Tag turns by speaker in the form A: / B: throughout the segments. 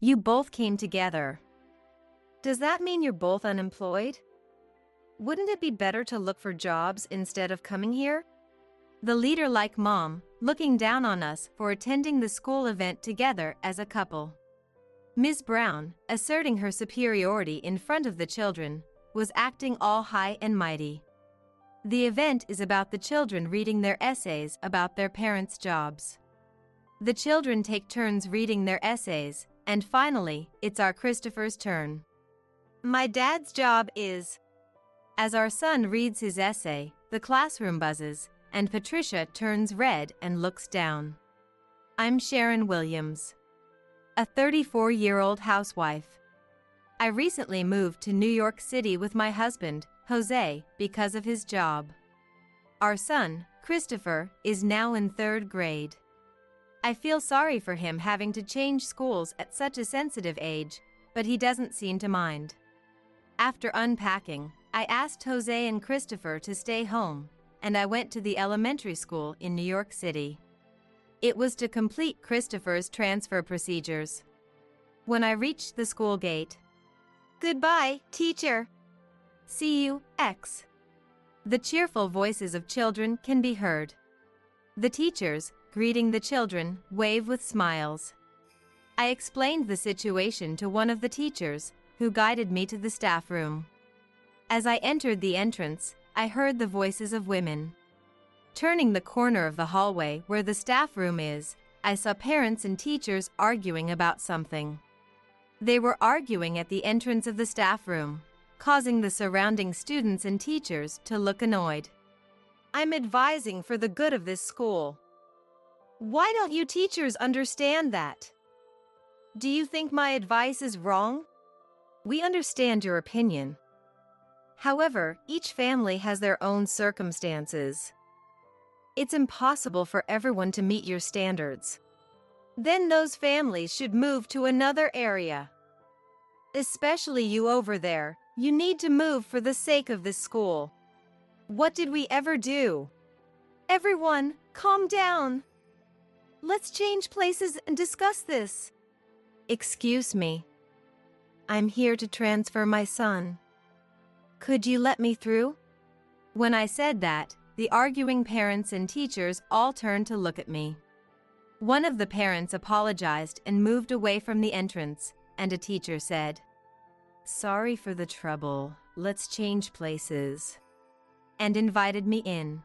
A: You both came together. Does that mean you're both unemployed? Wouldn't it be better to look for jobs instead of coming here? The leader-like mom, looking down on us for attending the school event together as a couple. Ms. Brown, asserting her superiority in front of the children, was acting all high and mighty. The event is about the children reading their essays about their parents' jobs. The children take turns reading their essays, and finally, it's our Christopher's turn. My dad's job is... As our son reads his essay, the classroom buzzes, and Patricia turns red and looks down. I'm Sharon Williams, a 34-year-old housewife. I recently moved to New York City with my husband, Jose, because of his job. Our son, Christopher, is now in 3rd grade. I feel sorry for him having to change schools at such a sensitive age, but he doesn't seem to mind. After unpacking, I asked Jose and Christopher to stay home, and I went to the elementary school in New York City. It was to complete Christopher's transfer procedures. When I reached the school gate, "Goodbye, teacher. See you, X." The cheerful voices of children can be heard. The teachers, greeting the children, wave with smiles. I explained the situation to one of the teachers, who guided me to the staff room. As I entered the entrance, I heard the voices of women. Turning the corner of the hallway where the staff room is, I saw parents and teachers arguing about something. They were arguing at the entrance of the staff room, causing the surrounding students and teachers to look annoyed. I'm advising for the good of this school. Why don't you teachers understand that? Do you think my advice is wrong? We understand your opinion. However, each family has their own circumstances. It's impossible for everyone to meet your standards. Then those families should move to another area. Especially you over there, you need to move for the sake of this school. What did we ever do? Everyone, calm down. Let's change places and discuss this. Excuse me. I'm here to transfer my son. Could you let me through? When I said that, the arguing parents and teachers all turned to look at me. One of the parents apologized and moved away from the entrance, and a teacher said, "Sorry for the trouble, let's change places," and invited me in.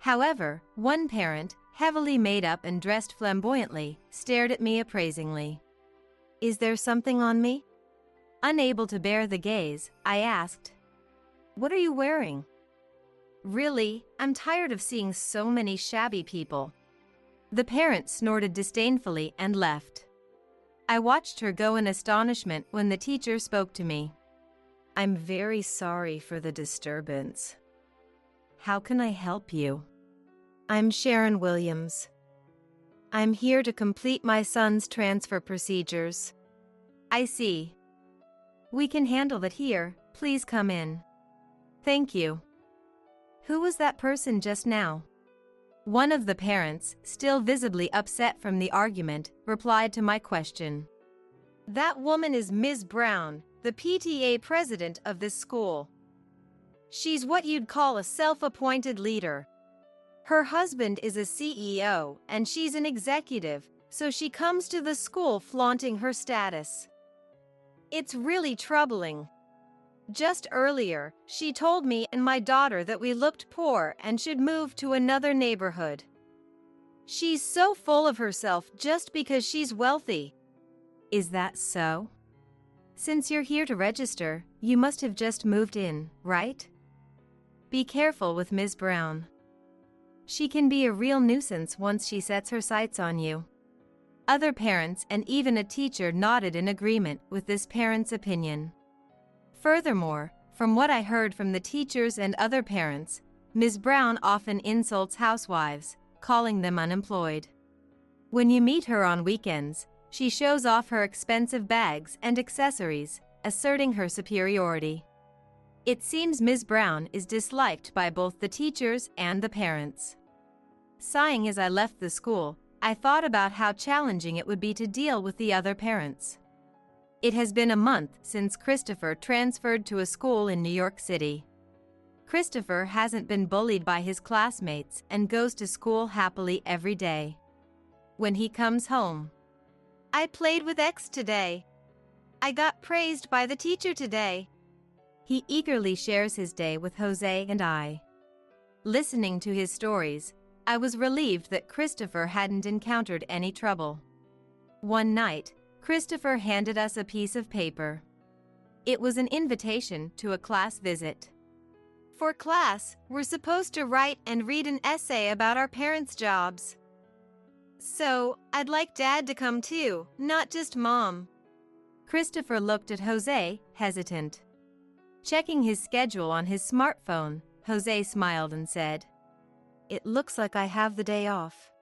A: However, one parent, heavily made up and dressed flamboyantly, stared at me appraisingly. Is there something on me? Unable to bear the gaze, I asked, "What are you wearing?" Really, I'm tired of seeing so many shabby people. The parent snorted disdainfully and left. I watched her go in astonishment when the teacher spoke to me. I'm very sorry for the disturbance. How can I help you? I'm Sharon Williams. I'm here to complete my son's transfer procedures. I see. We can handle that here, please come in. Thank you. Who was that person just now? One of the parents, still visibly upset from the argument, replied to my question. That woman is Ms. Brown, the PTA president of this school. She's what you'd call a self-appointed leader. Her husband is a CEO and she's an executive, so she comes to the school flaunting her status. It's really troubling. Just earlier, she told me and my daughter that we looked poor and should move to another neighborhood. She's so full of herself just because she's wealthy. Is that so? Since you're here to register, you must have just moved in, right? Be careful with Ms. Brown. She can be a real nuisance once she sets her sights on you. Other parents and even a teacher nodded in agreement with this parent's opinion. Furthermore, from what I heard from the teachers and other parents, Ms. Brown often insults housewives, calling them unemployed. When you meet her on weekends, she shows off her expensive bags and accessories, asserting her superiority. It seems Ms. Brown is disliked by both the teachers and the parents. Sighing as I left the school, I thought about how challenging it would be to deal with the other parents. It has been a month since Christopher transferred to a school in New York City. Christopher hasn't been bullied by his classmates and goes to school happily every day. When he comes home, "I played with X today. I got praised by the teacher today." He eagerly shares his day with Jose and I. Listening to his stories, I was relieved that Christopher hadn't encountered any trouble. One night, Christopher handed us a piece of paper. It was an invitation to a class visit. "For class, we're supposed to write and read an essay about our parents' jobs. So, I'd like Dad to come too, not just Mom." Christopher looked at Jose, hesitant. Checking his schedule on his smartphone, Jose smiled and said, "It looks like I have the day off."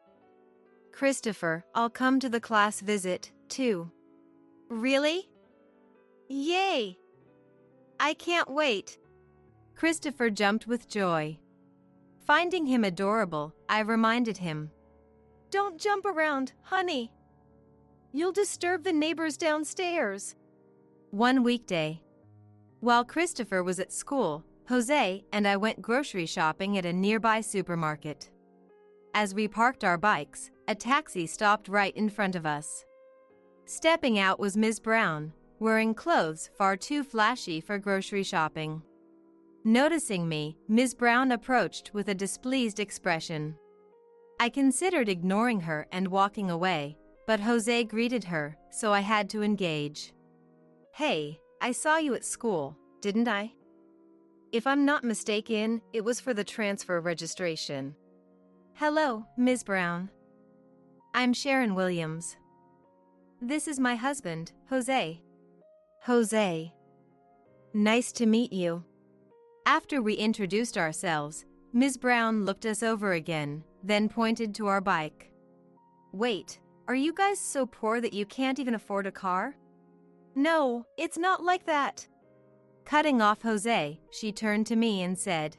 A: "Christopher, I'll come to the class visit, too." "Really? Yay! I can't wait." Christopher jumped with joy. Finding him adorable, I reminded him, "Don't jump around, honey. You'll disturb the neighbors downstairs." One weekday, while Christopher was at school, Jose and I went grocery shopping at a nearby supermarket. As we parked our bikes, a taxi stopped right in front of us. Stepping out was Ms. Brown, wearing clothes far too flashy for grocery shopping. Noticing me, Ms. Brown approached with a displeased expression. I considered ignoring her and walking away, but Jose greeted her, so I had to engage. "Hey, I saw you at school, didn't I? If I'm not mistaken, it was for the transfer registration." "Hello, Ms. Brown. I'm Sharon Williams. This is my husband, Jose." "Jose. Nice to meet you." After we introduced ourselves, Ms. Brown looked us over again, then pointed to our bike. "Wait, are you guys so poor that you can't even afford a car?" "No, it's not like that." Cutting off Jose, she turned to me and said,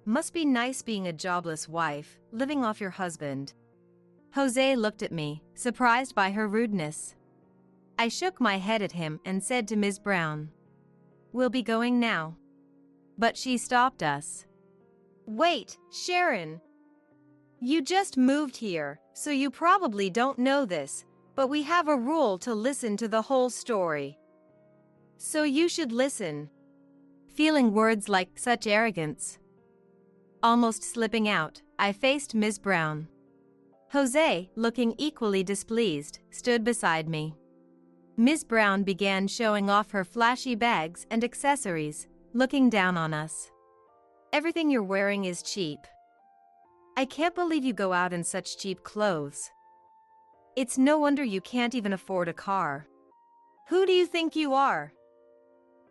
A: "Must be nice being a jobless wife, living off your husband." Jose looked at me, surprised by her rudeness. I shook my head at him and said to Ms. Brown, "We'll be going now." But she stopped us. "Wait, Sharon. You just moved here, so you probably don't know this, but we have a rule to listen to the whole story. So you should listen." Feeling words like such arrogance almost slipping out, I faced Ms. Brown. Jose, looking equally displeased, stood beside me. Ms. Brown began showing off her flashy bags and accessories, looking down on us. "Everything you're wearing is cheap. I can't believe you go out in such cheap clothes. It's no wonder you can't even afford a car. Who do you think you are?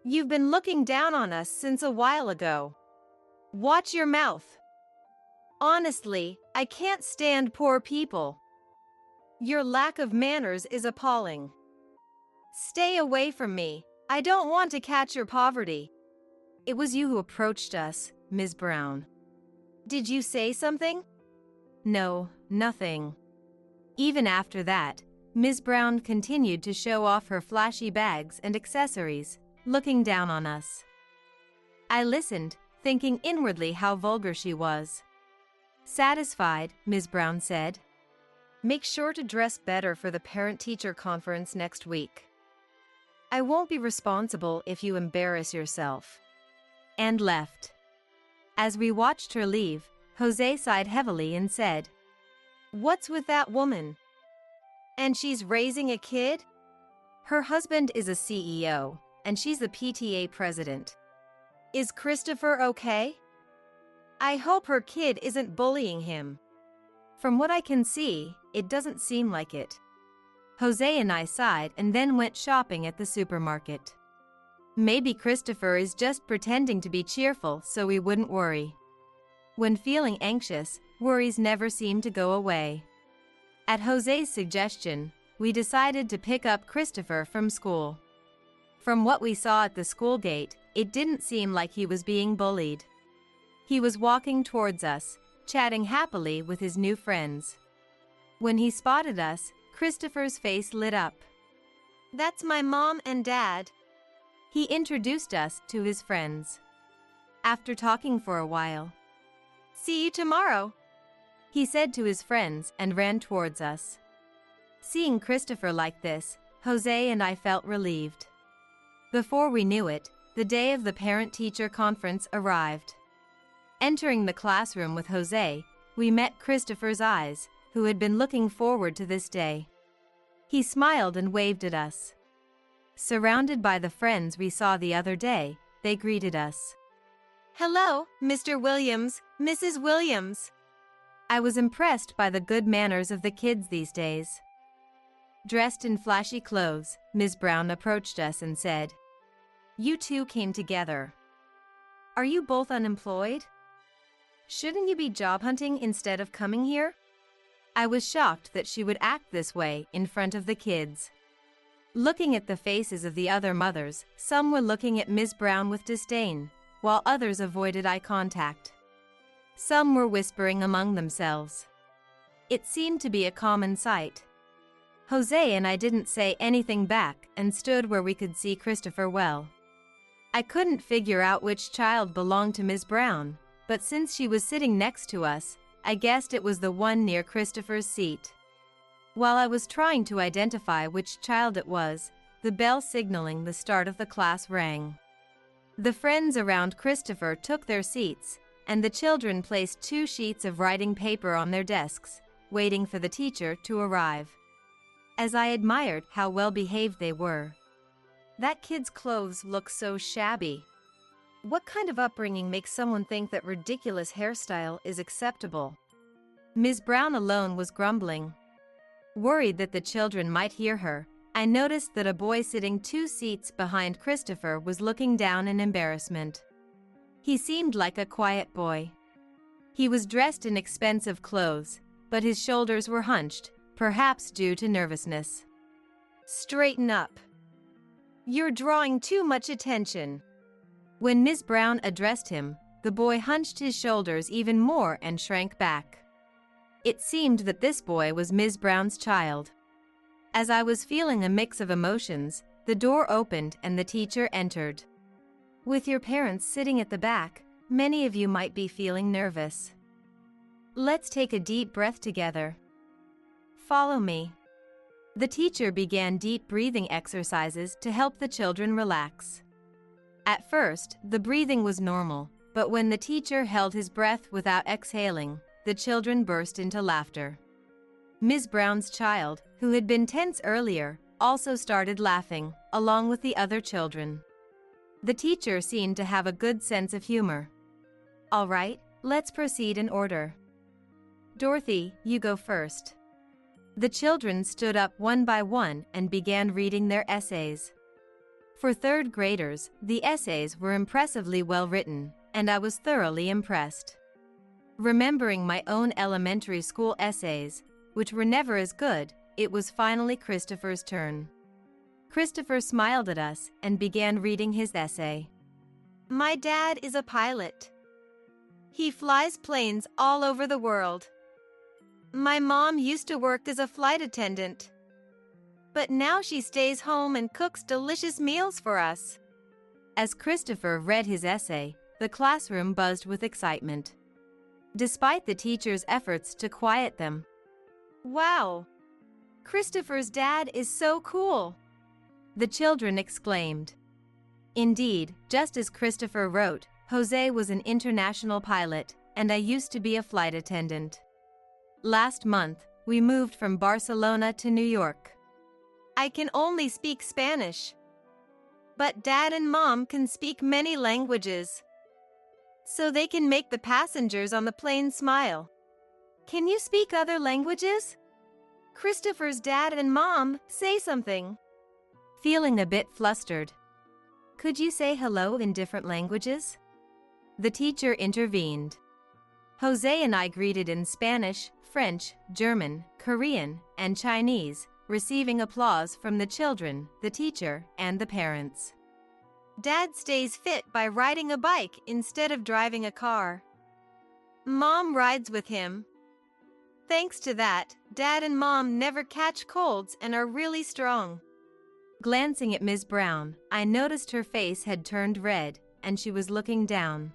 A: You've been looking down on us since a while ago. Watch your mouth. Honestly, I can't stand poor people. Your lack of manners is appalling. Stay away from me. I don't want to catch your poverty." "It was you who approached us, Ms. Brown." "Did you say something?" "No, nothing." Even after that, Ms. Brown continued to show off her flashy bags and accessories, looking down on us. I listened, thinking inwardly how vulgar she was. Satisfied, Ms. Brown said, "Make sure to dress better for the parent-teacher conference next week. I won't be responsible if you embarrass yourself." And left. As we watched her leave, Jose sighed heavily and said, "What's with that woman? And she's raising a kid? Her husband is a CEO, and she's the PTA president. Is Christopher okay? I hope her kid isn't bullying him." From what I can see, it doesn't seem like it. Jose and I sighed and then went shopping at the supermarket. Maybe Christopher is just pretending to be cheerful so we wouldn't worry. When feeling anxious, worries never seem to go away. At Jose's suggestion, we decided to pick up Christopher from school. From what we saw at the school gate, it didn't seem like he was being bullied. He was walking towards us, chatting happily with his new friends. When he spotted us, Christopher's face lit up. That's my mom and dad. He introduced us to his friends. After talking for a while, "See you tomorrow," he said to his friends and ran towards us. Seeing Christopher like this, Jose and I felt relieved. Before we knew it, the day of the parent-teacher conference arrived. Entering the classroom with Jose, we met Christopher's eyes, who had been looking forward to this day. He smiled and waved at us. Surrounded by the friends we saw the other day, they greeted us. "Hello, Mr. Williams, Mrs. Williams." I was impressed by the good manners of the kids these days. Dressed in flashy clothes, Ms. Brown approached us and said, "You two came together. Are you both unemployed? Shouldn't you be job hunting instead of coming here?" I was shocked that she would act this way in front of the kids. Looking at the faces of the other mothers, some were looking at Ms. Brown with disdain, while others avoided eye contact. Some were whispering among themselves. It seemed to be a common sight. Jose and I didn't say anything back and stood where we could see Christopher well. I couldn't figure out which child belonged to Ms. Brown, but since she was sitting next to us, I guessed it was the one near Christopher's seat. While I was trying to identify which child it was, the bell signaling the start of the class rang. The friends around Christopher took their seats, and the children placed 2 sheets of writing paper on their desks, waiting for the teacher to arrive. As I admired how well-behaved they were. That kid's clothes look so shabby. What kind of upbringing makes someone think that ridiculous hairstyle is acceptable? Ms. Brown alone was grumbling. Worried that the children might hear her, I noticed that a boy sitting 2 seats behind Christopher was looking down in embarrassment. He seemed like a quiet boy. He was dressed in expensive clothes, but his shoulders were hunched, perhaps due to nervousness. "Straighten up. You're drawing too much attention." When Ms. Brown addressed him, the boy hunched his shoulders even more and shrank back. It seemed that this boy was Ms. Brown's child. As I was feeling a mix of emotions, the door opened and the teacher entered. With your parents sitting at the back, many of you might be feeling nervous. Let's take a deep breath together. Follow me. The teacher began deep breathing exercises to help the children relax. At first, the breathing was normal, but when the teacher held his breath without exhaling, the children burst into laughter. Ms. Brown's child, who had been tense earlier, also started laughing, along with the other children. The teacher seemed to have a good sense of humor. All right, let's proceed in order. Dorothy, you go first. The children stood up one by one and began reading their essays. For 3rd graders, the essays were impressively well written, and I was thoroughly impressed. Remembering my own elementary school essays, which were never as good, it was finally Christopher's turn. Christopher smiled at us and began reading his essay. My dad is a pilot. He flies planes all over the world. My mom used to work as a flight attendant, but now she stays home and cooks delicious meals for us. As Christopher read his essay, the classroom buzzed with excitement. Despite the teacher's efforts to quiet them. Wow! Christopher's dad is so cool! The children exclaimed. Indeed, just as Christopher wrote, Jose was an international pilot, and I used to be a flight attendant. Last month, we moved from Barcelona to New York. I can only speak Spanish. But Dad and Mom can speak many languages. So they can make the passengers on the plane smile. Can you speak other languages? Christopher's dad and mom, say something. Feeling a bit flustered. Could you say hello in different languages? The teacher intervened. Jose and I greeted in Spanish, French, German, Korean, and Chinese, receiving applause from the children, the teacher, and the parents. Dad stays fit by riding a bike instead of driving a car. Mom rides with him. Thanks to that, Dad and Mom never catch colds and are really strong. Glancing at Ms. Brown, I noticed her face had turned red, and she was looking down.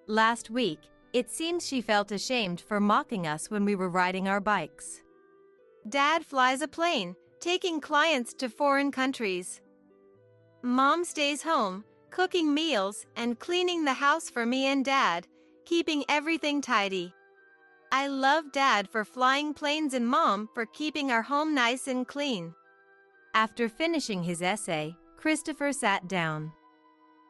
A: Last week, it seems she felt ashamed for mocking us when we were riding our bikes. Dad flies a plane, taking clients to foreign countries. Mom stays home, cooking meals and cleaning the house for me and Dad, keeping everything tidy. I love Dad for flying planes and Mom for keeping our home nice and clean. After finishing his essay, Christopher sat down.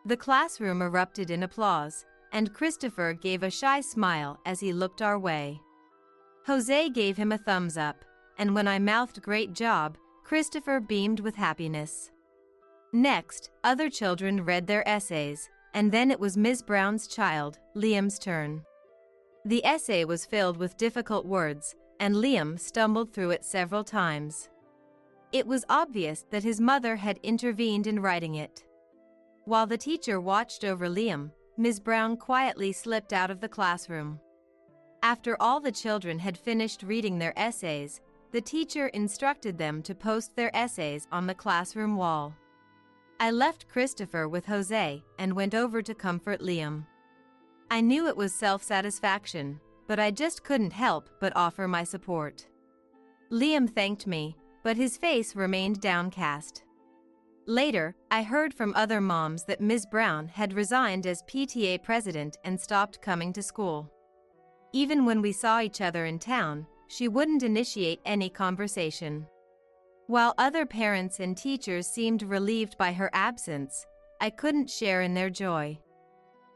A: The classroom erupted in applause, and Christopher gave a shy smile as he looked our way. Jose gave him a thumbs up, and when I mouthed "Great job," Christopher beamed with happiness. Next, other children read their essays, and then it was Ms. Brown's child, Liam's turn. The essay was filled with difficult words, and Liam stumbled through it several times. It was obvious that his mother had intervened in writing it. While the teacher watched over Liam, Ms. Brown quietly slipped out of the classroom. After all the children had finished reading their essays, the teacher instructed them to post their essays on the classroom wall. I left Christopher with Jose and went over to comfort Liam. I knew it was self-satisfaction, but I just couldn't help but offer my support. Liam thanked me, but his face remained downcast. Later, I heard from other moms that Ms. Brown had resigned as PTA president and stopped coming to school. Even when we saw each other in town, she wouldn't initiate any conversation. While other parents and teachers seemed relieved by her absence, I couldn't share in their joy.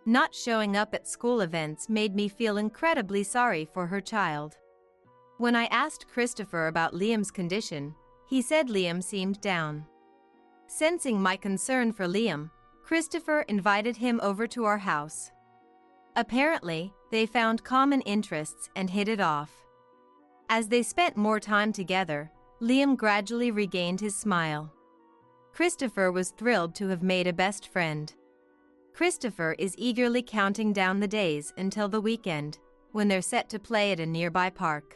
A: Not showing up at school events made me feel incredibly sorry for her child. When I asked Christopher about Liam's condition, he said Liam seemed down. Sensing my concern for Liam, Christopher invited him over to our house. Apparently, they found common interests and hit it off. As they spent more time together, Liam gradually regained his smile. Christopher was thrilled to have made a best friend. Christopher is eagerly counting down the days until the weekend, when they're set to play at a nearby park.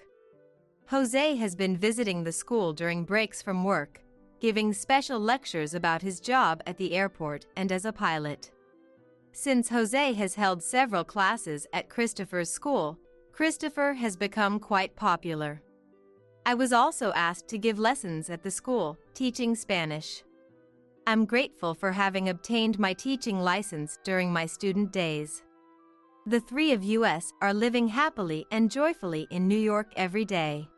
A: Jose has been visiting the school during breaks from work, giving special lectures about his job at the airport and as a pilot. Since Jose has held several classes at Christopher's school, Christopher has become quite popular. I was also asked to give lessons at the school, teaching Spanish. I'm grateful for having obtained my teaching license during my student days. The three of us are living happily and joyfully in New York every day.